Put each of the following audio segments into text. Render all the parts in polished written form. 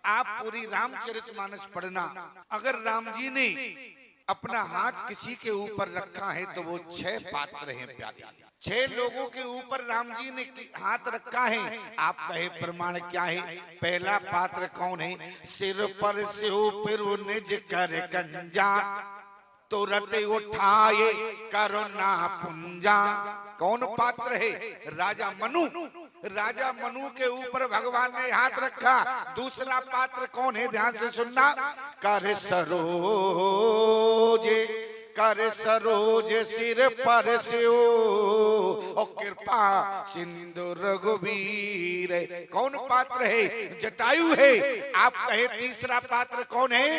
आप पूरी रामचरितमानस पढ़ना। अगर राम जी ने अपना हाथ किसी के ऊपर रखा है तो वो 6 पात्र हैं प्यारे। 6 लोगों के ऊपर राम जी ने हाथ रखा है। आप कहे प्रमाण क्या है? पहला पात्र कौन है? सिर पर से ऊपर निज कर गंजा, तुरंत उठाए करुणा पुंजा। कौन पात्र है? राजा मनु। राजा मनु के ऊपर भगवान ने हाथ रखा। दूसरा पात्र कौन है? ध्यान से सुनना। कर सरोजे, कर सरोज सिर पर से ओ कृपा सिंधु रघुवीर। कौन पात्र है? जटायु है। आप कहे तीसरा पात्र कौन है?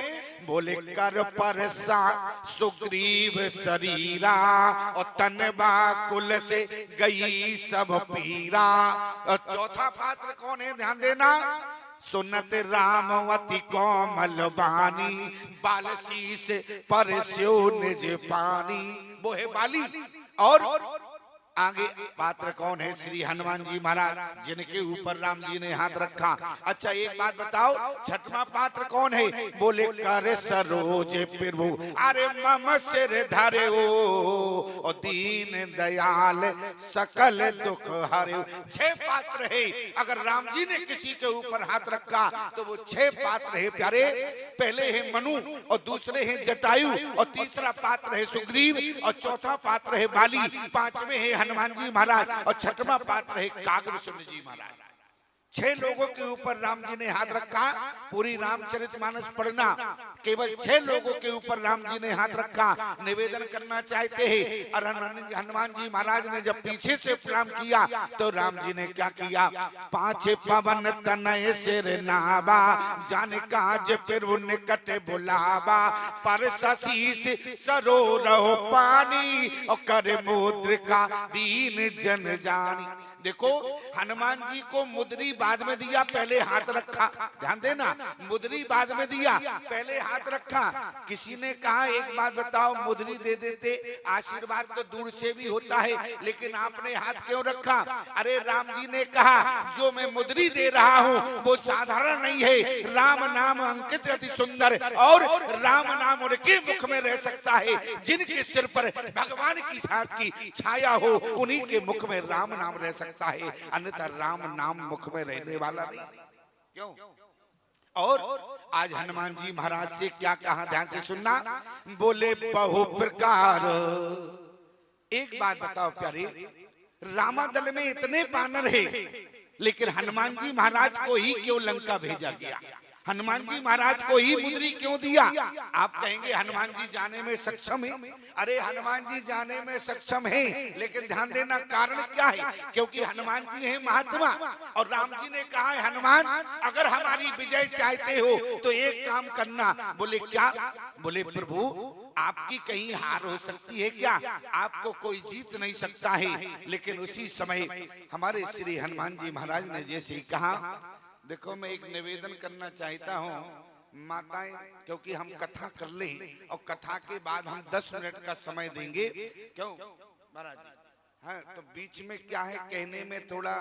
बोले कर परसा सुग्रीव शरीरा, और तनबा कुल से गई सब पीरा। और चौथा पात्र कौन है? ध्यान देना। सुनत रामवती कोमल बानी, बालशीष पर स्यो निज पानी। वो है बाली। और आगे पात्र कौन है? श्री हनुमान जी महाराज, जिनके ऊपर राम जी ने हाथ रखा। अच्छा एक बात बताओ, छठवां पात्र कौन है? बोले कर सरोज प्रभु, अरे मम सिर धरे ओ दीन दयाल सकल दुख हरे। 6 पात्र है। अगर राम जी ने किसी के ऊपर हाथ रखा तो वो 6 पात्र है प्यारे। पहले है मनु, और दूसरे है जटायु, और तीसरा पात्र है सुग्रीव, और चौथा पात्र है बाली, पांचवें है हनुमान जी महाराज, और छठवां पात्र है कागभूषण जी महाराज। 6 लोगों के ऊपर राम जी ने हाथ रखा। पूरी रामचरितमानस पढ़ना। केवल 6 लोगों के ऊपर राम जी ने हाथ रखा। निवेदन करना चाहते हैं। और हनुमान जी महाराज ने जब पीछे से प्रणाम किया तो राम जी ने क्या किया? 5 पवन तनय सिर नावा, जान काज फिर निकट बुलावा। पर शीस सरोरहो पानी, और कर मुद्रिका दीन जन जानी। देखो हनुमान जी को मुद्री बाद में दिया, पहले हाथ रखा। ध्यान देना, मुद्री बाद में दिया, पहले हाथ रखा। किसी ने कहा एक बात बताओ, मुद्री दे देते, आशीर्वाद तो दूर से भी होता है, लेकिन आपने हाथ क्यों रखा? अरे राम जी ने कहा जो मैं मुद्री दे रहा हूँ वो साधारण नहीं है। राम नाम अंकित अति सुंदर, और राम नाम उनके मुख में रह सकता है जिनके सिर पर भगवान की छात की छाया हो, उन्हीं के मुख में राम नाम रह सकता है, अन्यथा राम नाम मुख में रहने वाला नहीं। क्यों? और आज हनुमान जी महाराज से क्या कहा? ध्यान से सुनना। बोले बहु प्रकार। एक बात बताओ प्यारे, रामादल में इतने बानर है, लेकिन हनुमान जी महाराज को ही क्यों लंका भेजा गया? हनुमान जी महाराज को ही मुद्री क्यों दिया? आप कहेंगे हनुमान जी जाने में सक्षम है। अरे हनुमान जी जाने में सक्षम है, लेकिन ध्यान देना कारण क्या है? क्योंकि हनुमान जी हैं महात्मा, और राम जी ने कहा है हनुमान अगर हमारी विजय चाहते हो तो एक काम करना। बोले क्या? बोले प्रभु आपकी कहीं हार हो सकती है क्या? आपको कोई जीत नहीं सकता है। लेकिन उसी समय हमारे श्री हनुमान जी महाराज ने जैसे ही कहा, देखो मैं एक निवेदन करना चाहता हूँ माताएं, क्योंकि हम कथा कर लें और कथा के बाद हम 10 मिनट का समय देंगे। क्यों महाराज? हाँ, तो बीच में क्या है, कहने में थोड़ा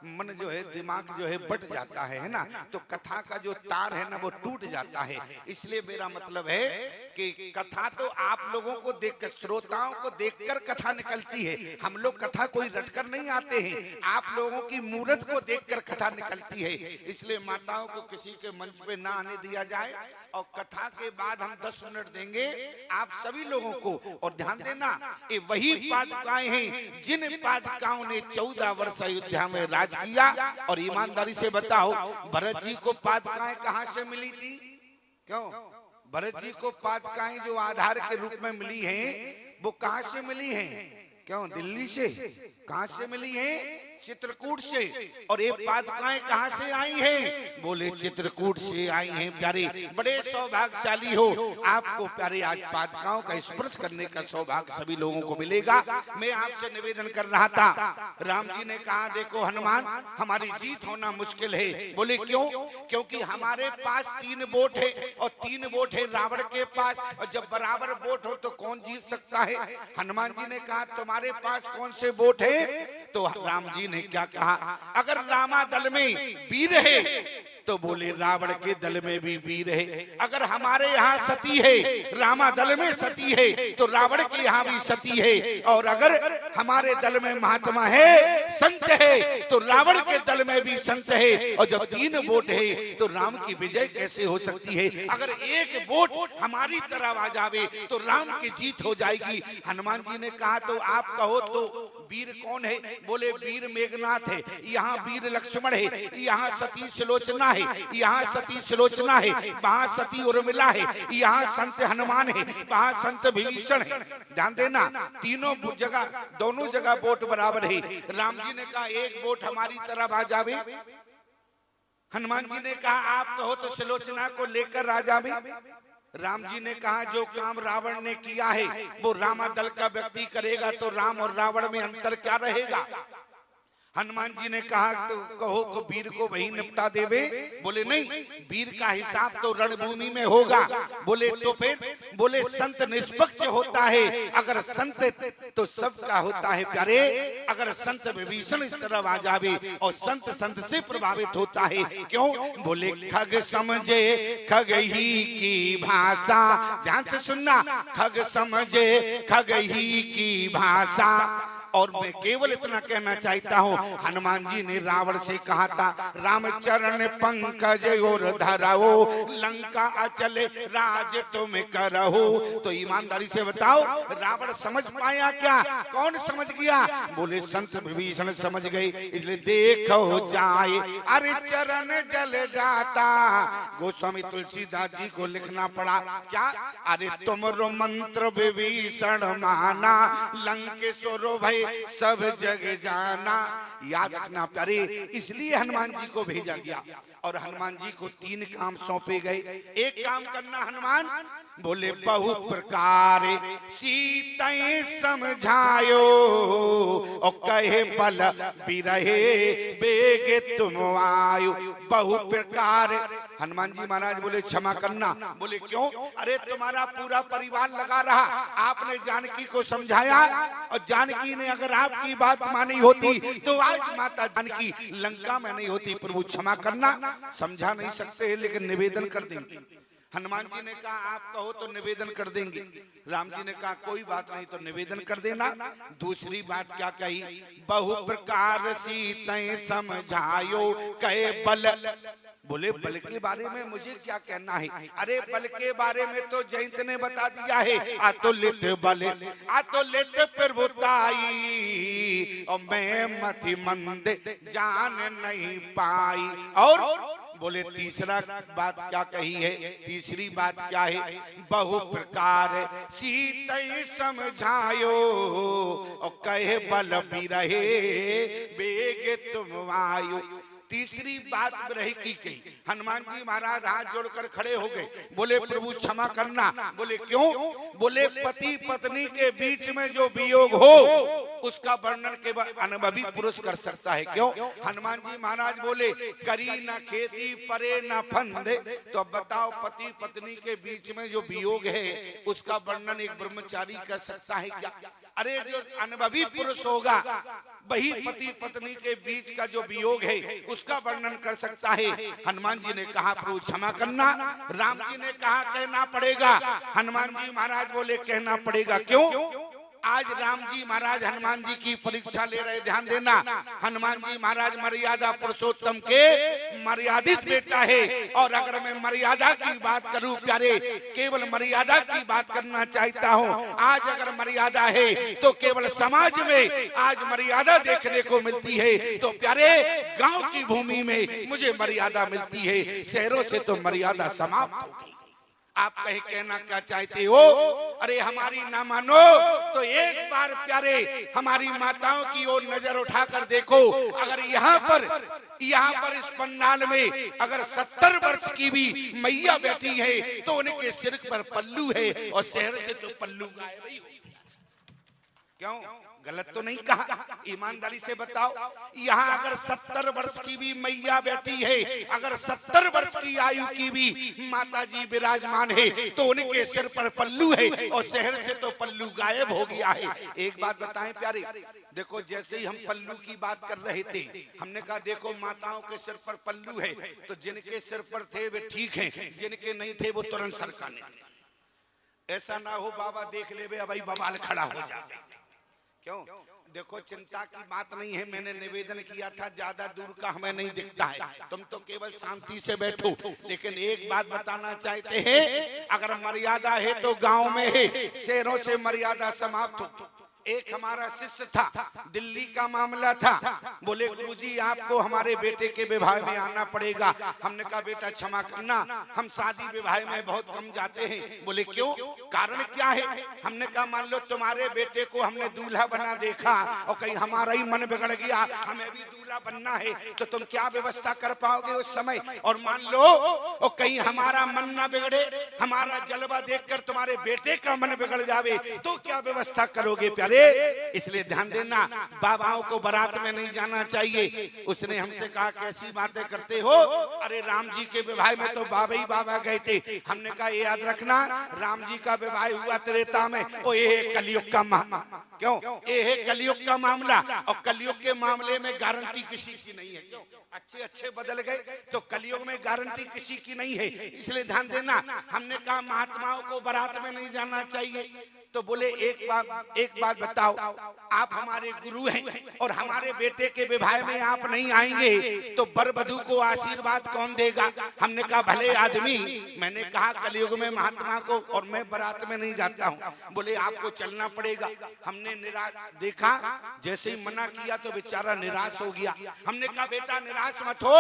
मन जो है, दिमाग जो है बट जाता है ना, तो कथा का जो तार है ना वो टूट जाता है। इसलिए मेरा मतलब है कि कथा तो आप लोगों को देखकर, श्रोताओं को देखकर कथा निकलती है। हम लोग कथा कोई रटकर नहीं आते हैं, आप लोगों की मूर्त को देखकर कथा निकलती है। इसलिए माताओं को किसी के मंच पे ना आने दिया जाए, और कथा के बाद हम 10 मिनट देंगे आप सभी लोगों को। और ध्यान देना, ये वही पादुकाएं हैं जिन पादुकाओं ने 14 वर्ष अयोध्या में राज किया। और ईमानदारी से बताओ, भरत जी को पादुकाएं कहां से मिली थी? क्यों? भरत जी को पादुकाएं जो आधार के रूप में मिली हैं वो कहां से मिली हैं? क्यों? दिल्ली से। कहां से मिली हैं? चित्रकूट से। और ये पादुकाएं कहां से आई हैं? बोले चित्रकूट से आई हैं। प्यारे, बड़े सौभाग्यशाली हो, आपको प्यारे आज पादुकाओं का स्पर्श करने का सौभाग्य सभी लोगों को मिलेगा। मैं आपसे निवेदन कर रहा था, राम जी ने कहा देखो हनुमान हमारी जीत होना मुश्किल है। बोले क्यों? क्योंकि हमारे पास 3 वोट है और 3 वोट है रावण के पास, और जब बराबर वोट हो तो कौन जीत सकता है? हनुमान जी ने कहा तुम्हारे पास कौन से वोट है? तो राम जी ने क्या कहा? अगर रामा दल में वीर है तो बोले रावण के दल में भी वीर है। अगर हमारे यहाँ सती है, रामा दल में सती है, तो रावण के यहाँ भी सती है। और अगर हमारे दल में महात्मा है, संत है, तो रावण के दल में भी संत है। और जब 3 वोट है तो राम की विजय कैसे हो सकती है? अगर 1 वोट हमारी तरफ आ जावे तो राम की जीत हो जाएगी। हनुमान जी ने कहा तो आप कहो तो वीर कौन है? बोले वीर मेघनाथ है, यहाँ वीर लक्ष्मण है, यहाँ सती सुलोचना है, यहाँ सती सुलोचना है, वहाँ सती उर्मिला है, यहाँ संत हनुमान है, वहाँ संत विभीषण है। ध्यान देना, तीनों जगह, दोनों जगह वोट बराबर है। राम जी ने कहा 1 वोट हमारी तरफ आ जावे। हनुमान जी ने कहा आप कहो तो सुलोचना को लेकर आ जावे। राम जी ने कहा जो काम रावण ने किया है वो रामा दल का व्यक्ति करेगा, तो राम और रावण में अंतर क्या रहेगा? हनुमान जी ने कहा तो कहो को वीर को वही निपटा देवे। बोले नहीं, वीर का हिसाब तो रणभूमि में होगा। बोले तो फिर? बोले संत निष्पक्ष होता है, अगर संत तो सबका होता है प्यारे। अगर संत विभीषण इस तरफ आ जावे और संत संत से प्रभावित होता है, क्यों? बोले खग समझे खग ही की भाषा। ध्यान से सुनना, खग समझे खग ही की भाषा। और मैं केवल इतना कहना चाहता हूँ, हनुमान जी ने रावण से कहा था रामचरण पंकज और धरहो, लंका अचल राज तुम करहो। तो ईमानदारी से बताओ रावण समझ पाया क्या? कौन समझ गया? बोले संत विभीषण समझ गए। इसलिए देखो जाए अरे चरण जल जाता। गोस्वामी तुलसीदास जी को लिखना पड़ा क्या? अरे तुमरो मंत्र विभीषण माना, लंकेश्वरो भय सब जग जाना। याद रखना प्यारे, इसलिए हनुमान जी को भेजा गया। और हनुमान जी को 3 काम सौंपे गए। एक काम करना हनुमान, बोले बहु प्रकार सीताएं समझायो, और कहे बल बिरहे बेगे तुम आयो। बहु प्रकार हनुमान जी महाराज बोले क्षमा करना। बोले क्यों? अरे तुम्हारा पूरा परिवार लगा रहा, आपने जानकी को समझाया, और जानकी ने अगर आपकी बात मानी होती तो आज माता जानकी लंका में नहीं होती। प्रभु क्षमा करना, समझा नहीं सकते लेकिन निवेदन कर देंगे। हनुमान जी ने कहा आप कहो तो निवेदन कर देंगे। राम जी ने कहा कोई बात नहीं, तो निवेदन कर देना। दूसरी बात क्या कही? बहु प्रकार सीताएं समझायो, कहे बल। बोले बल के बारे में मुझे क्या कहना है? अरे बल के बारे में तो जयंत ने बता दिया है, अतुलित बल अतुलित प्रभुताई, और मैं मति मंद जान नहीं पाई। और बोले तीसरा बात क्या कही है? तीसरी बात क्या है? बहु प्रकार सीतई समझायो, और कहे बल बिरहे बेगे तुम आयो। तीसरी बात रही की कही। हनुमान जी महाराज हाथ जोड़कर खड़े हो गए। बोले प्रभु क्षमा करना। बोले क्यों? बोले पति पत्नी के बीच में जो वियोग हो उसका वर्णन केवल अनुभवी पुरुष कर सकता है। क्यों? हनुमान जी महाराज बोले करी न खेती परे न फंदे। तो अब बताओ पति पत्नी के बीच में जो वियोग है उसका वर्णन एक ब्रह्मचारी कर सकता है क्या? अरे जो अनुभवी पुरुष होगा वही पति पत्नी के बीच का जो वियोग है उसका वर्णन कर सकता है। हनुमान जी ने कहा प्रभु क्षमा करना। राम जी ने कहा कहना पड़ेगा। हनुमान जी महाराज बोले कहना पड़ेगा। क्यों? आज राम जी महाराज हनुमान जी की परीक्षा ले रहे। ध्यान देना, हनुमान जी महाराज मर्यादा पुरुषोत्तम के मर्यादित बेटा है। और अगर मैं मर्यादा की बात करूं प्यारे, केवल मर्यादा की बात करना चाहता हूं। आज अगर मर्यादा है तो केवल समाज में आज मर्यादा देखने को मिलती है। तो प्यारे गांव की भूमि में मुझे मर्यादा मिलती है, शहरों से तो मर्यादा समाप्त हो गई। आप कहे कहना क्या चाहते हो? अरे हमारी ना मानो तो एक बार प्यारे हमारी माताओं की ओर नजर उठाकर देखो। अगर यहाँ पर इस पंडाल में अगर 70 वर्ष की भी मैया बैठी है तो उनके सिर पर पल्लू है, और शहर से तो पल्लू गायब ही हो गया। क्यों? गलत तो नहीं कहा, ईमानदारी से बताओ। यहाँ अगर 70 वर्ष की भी मैया बैठी है, अगर 70 वर्ष की आयु की भी माता जी विराजमान है, तो उनके सिर पर पल्लू है और शहर से तो पल्लू गायब हो गया है। एक बात बताएं प्यारे, देखो जैसे ही हम पल्लू की बात कर रहे थे, हमने कहा देखो माताओं के सिर पर पल्लू है, तो जिनके सिर पर थे वे ठीक हैं, जिनके नहीं थे वो तुरंत सरकाने। ऐसा ना हो बाबा देख ले भाई बवाल खड़ा हो जाए। क्यों? देखो चिंता की बात नहीं है, मैंने निवेदन किया था ज्यादा दूर का हमें नहीं दिखता है, तुम तो केवल शांति से बैठो। लेकिन एक बात बताना चाहते हैं, अगर मर्यादा है तो गांव में है, शहरों से मर्यादा समाप्त हो। एक हमारा शिष्य था, दिल्ली का मामला था, बोले गुरुजी आपको हमारे बेटे के विवाह में आना पड़ेगा। हमने कहा बेटा क्षमा करना, हम शादी विवाह में बहुत कम जाते हैं। बोले क्यों, कारण क्या है? हमने कहा मान लो तुम्हारे बेटे को हमने दूल्हा बना देखा और कहीं हमारा ही मन बिगड़ गया, हमें भी दूल्हा बनना है, तो तुम क्या व्यवस्था कर पाओगे उस समय? और मान लो और कहीं हमारा मन ना बिगड़े, हमारा जलवा देखकर तुम्हारे बेटे का मन बिगड़ जावे, तो क्या व्यवस्था करोगे प्यारे? इसलिए ध्यान देना, बाबाओं को बारात में नहीं जाना चाहिए। उसने हमसे कहा कैसी बातें करते हो, अरे राम जी के विवाह में तो बाबा ही बाबा गए थे। हमने कहा ये याद रखना, राम जी का विवाह हुआ त्रेता में, और ये है कलयुग का मामला। क्यों? ये है कलयुग का मामला, और कलयुग के मामले में गारंटी किसी की नहीं है। क्यों? अच्छे अच्छे बदल गए तो कलयुग में गारंटी किसी की नहीं है, इसलिए ध्यान देना। हमने कहा महात्माओं को बारात में नहीं जाना चाहिए, तो बोले एक बात बताओ, आप हमारे गुरु हैं और हमारे बेटे के विवाह में आप नहीं आएंगे तो वर वधू को आशीर्वाद कौन देगा? हमने कहा भले आदमी, मैंने कहा कलयुग में महात्मा को और मैं बारात में नहीं जाता हूँ। बोले आपको चलना पड़ेगा। हमने निराश देखा, जैसे ही मना किया तो बेचारा निराश हो गया। हमने कहा बेटा निराश मत हो,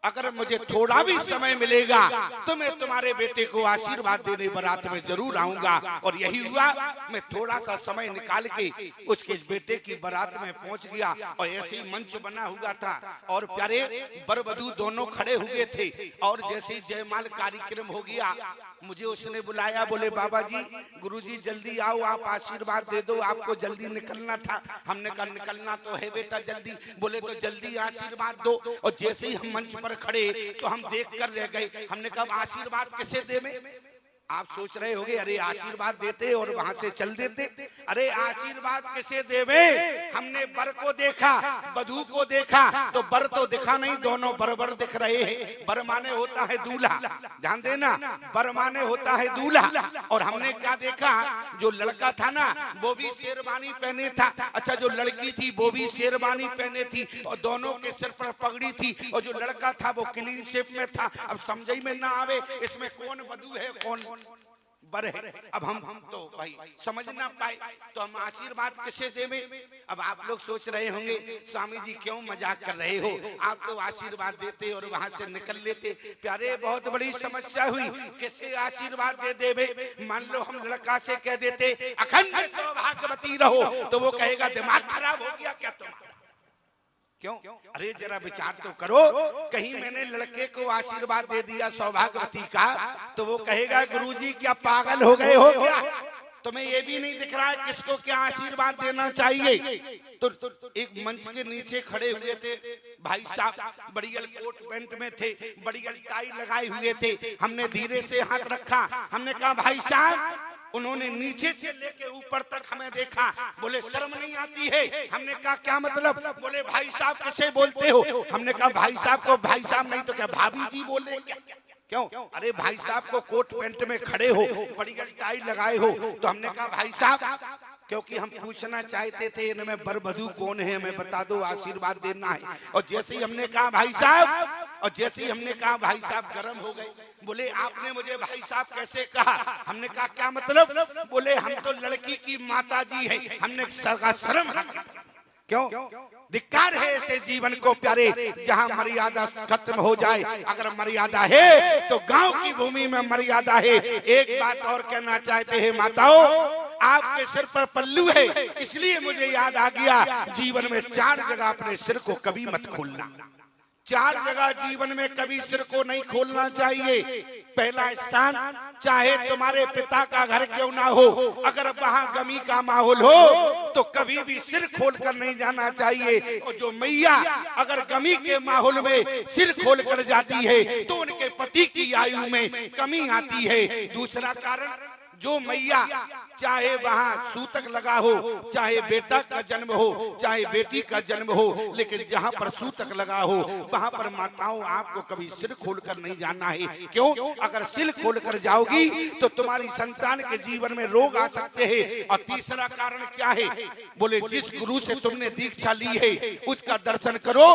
अगर मुझे थोड़ा भी समय मिलेगा तो मैं तुम्हारे बेटे को आशीर्वाद देने बारात में जरूर आऊंगा। और यही हुआ, मैं थोड़ा सा समय निकाल के उसके बेटे की बारात में पहुंच गया और ऐसे ही मंच बना हुआ था और प्यारे वर वधू दोनों खड़े हुए थे। और जैसे ही जयमाल कार्यक्रम हो गया, मुझे उसने बुलाया, बोले बाबा जी गुरुजी जल्दी आओ, आप आशीर्वाद दे दो, आपको जल्दी निकलना था। हमने कहा निकलना तो है बेटा जल्दी। बोले तो जल्दी आशीर्वाद दो। और जैसे ही हम मंच पर खड़े तो हम देख कर रह गए। हमने कहा आशीर्वाद किसे देवे? आप सोच रहे होंगे अरे आशीर्वाद देते और वहां से चल देते। अरे आशीर्वाद किसे देवे? हमने वर को देखा, वधू को देखा, तो वर तो दिखा नहीं, दोनों बराबर दिख रहे हैं। वर माने होता है दूल्हा, ध्यान देना, वर माने होता है दूल्हा। और हमने क्या देखा, जो लड़का था ना वो भी शेरवानी पहने था, अच्छा जो लड़की थी वो भी शेरवानी पहने थी और दोनों के सिर पर पगड़ी थी। और जो लड़का था वो क्लीन शेप में था। अब समझ में ना आवे इसमें कौन वधू है कौन वर है। अब हम तो भाई समझ ना पाए तो हम आशीर्वाद किसे देवे? अब आप लोग सोच रहे होंगे स्वामी जी क्यों मजाक कर रहे हो, आप तो आशीर्वाद देते और वहां से निकल लेते। प्यारे बहुत बड़ी समस्या हुई, किसे आशीर्वाद दे देवे? मान लो हम लड़का से कह देते अखंड सौभाग्यवती रहो, तो वो कहेगा दिमाग खराब हो गया क्या तुम्हारा? क्यों? अरे जरा विचार तो करो, कहीं मैंने लड़के को आशीर्वाद दे दिया सौभाग्यवती का, तो वो कहेगा गुरुजी क्या पागल हो गए हो क्या? तुम्हें ये भी नहीं दिख रहा है किसको क्या आशीर्वाद देना चाहिए? तो एक मंच के नीचे खड़े हुए थे भाई साहब, बड़ियल कोट पैंट में थे, बड़ियल टाई लगाए हुए थे। हमने धीरे से हाथ रखा, हमने कहा भाई साहब। उन्होंने नीचे से लेके ऊपर तक हमें देखा, बोले शर्म नहीं आती है? हमने कहा क्या मतलब? बोले भाई साहब किसे बोलते हो? हमने कहा भाई साहब को भाई साहब नहीं तो क्या भाभी जी बोले क्या? क्यों? अरे भाई साहब को कोट पैंट में खड़े हो, बड़ी टाई लगाए हो, तो हमने कहा भाई साहब, क्योंकि हम पूछना चाहते थे इनमें वर वधू कौन है, हमें बता दो, आशीर्वाद देना है। और जैसे ही हमने कहा भाई साहब, और जैसे ही हमने कहा भाई साहब गर्म हो गए। बोले आपने मुझे भाई साहब कैसे कहा? हमने कहा क्या मतलब? बोले हम तो लड़की की माता जी है, हमने शर्म। क्यों? धिक्कार है ऐसे जीवन को प्यारे जहां मर्यादा खत्म हो जाए। अगर मर्यादा है तो गांव की भूमि में मर्यादा है। एक बात और कहना चाहते हैं माताओं, आपके सिर पर पल्लू है, इसलिए मुझे याद आ गया, जीवन में 4 जगह अपने सिर को कभी मत खोलना। 4 जगह जीवन में कभी सिर को नहीं खोलना चाहिए। पहला स्थान चाहे तुम्हारे पिता का घर क्यों ना हो, अगर वहां गमी का माहौल हो तो कभी भी सिर खोल कर नहीं जाना चाहिए। और जो मैया अगर गमी के माहौल में सिर खोल कर जाती है तो उनके पति की आयु में कमी आती है। दूसरा कारण, जो मैया चाहे वहां सूतक लगा हो, चाहे बेटा का जन्म हो, चाहे बेटी का जन्म हो, लेकिन जहां पर सूतक लगा हो वहां पर माताओं आपको कभी सिर खोलकर नहीं जाना है। क्यों? अगर सिर खोलकर जाओगी तो तुम्हारी संतान के जीवन में रोग आ सकते हैं। और तीसरा कारण क्या है? बोले जिस गुरु से तुमने दीक्षा ली है उसका दर्शन करो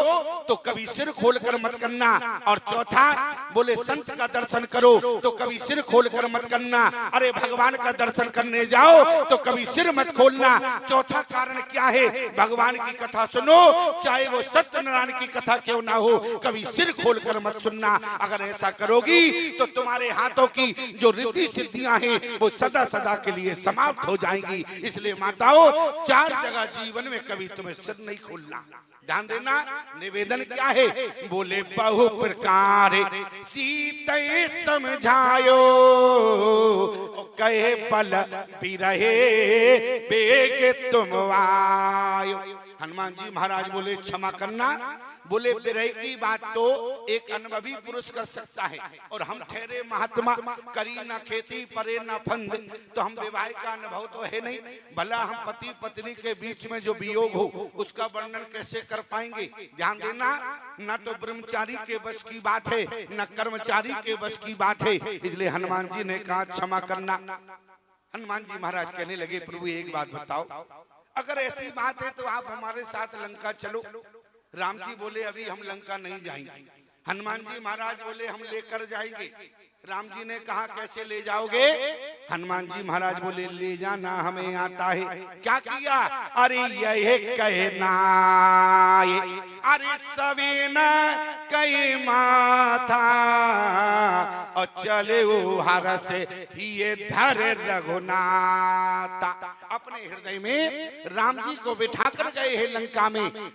तो कभी सिर खोलकर मत करना। और चौथा, बोले संत का दर्शन करो तो कभी सिर खोलकर मत करना। अरे भगवान का दर्शन करने जाओ तो कभी सिर मत खोलना। चौथा कारण क्या है? भगवान की कथा सुनो, चाहे वो सत्यनारायण की कथा क्यों ना हो, कभी सिर खोलकर मत सुनना। अगर ऐसा करोगी तो तुम्हारे हाथों की जो रिद्धि सिद्धियां हैं वो सदा सदा के लिए समाप्त हो जाएंगी। इसलिए माताओं, चार जगह जीवन में कभी तुम्हें सिर नहीं खोलना। ध्यान देना। निवेदन क्या है? बोले बहु प्रकार सीते समझायो, कहे पल बिरहे बेग तुम आयो। हनुमान जी महाराज बोले क्षमा करना। बोले बिरह की बात तो एक अनुभवी पुरुष कर सकता है, और हम ठहरे महात्मा, करी ना खेती परे ना फंद, तो हम विवाह का अनुभव तो है नहीं। भला हम पति पत्नी के बीच में जो वियोग हो उसका वर्णन कैसे कर पाएंगे? ध्यान देना। न तो ब्रह्मचारी के बस की बात है, न कर्मचारी के बस की बात है। इसलिए हनुमान जी ने कहा क्षमा करना। हनुमान जी महाराज कहने लगे, प्रभु एक बात बताओ, अगर ऐसी बात है तो आप हमारे साथ लंका चलो। राम जी बोले अभी हम लंका नहीं जाएंगे। हनुमान जी महाराज बोले हम लेकर जाएंगे। राम जी ने कहा कैसे ले जाओगे? हनुमान जी महाराज बोले ले जाना हमें आता है। क्या किया? अरे यह कहना, अरे सवेना कई माथा और चले वो हर से ये धर रघुनाथा। अपने हृदय में राम जी को बिठाकर गए हैं लंका में।